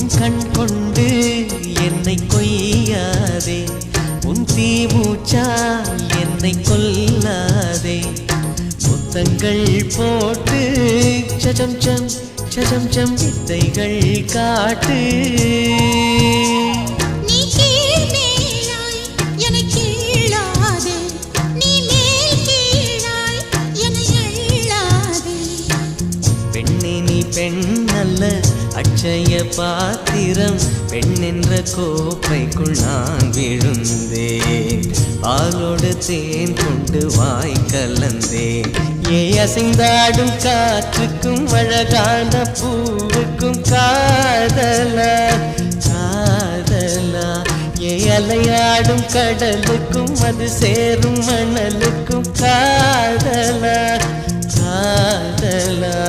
உன் கண் கொண்டு என்னை கொய்யாதே, உன் தீமூச்சா என்னை கொல்லாதே. முத்தங்கள் போட்டு சஜம் சம் சஜம் சம் வித்தைகள் காட்டு. பெண்ணல்ல அட்சய பாத்திரம், பெண் என்ற கோப்பைக்குள் நான் விழுந்தேன். பாலோடு தேன் கொண்டு வாய் கலந்தேன். ஏ அசைந்தாடும் காற்றுக்கும் அழகான பூவுக்கும் காதலா காதலா. ஏ அலையாடும் கடலுக்கும் அது சேரும் மணலுக்கும் காதலா காதலா.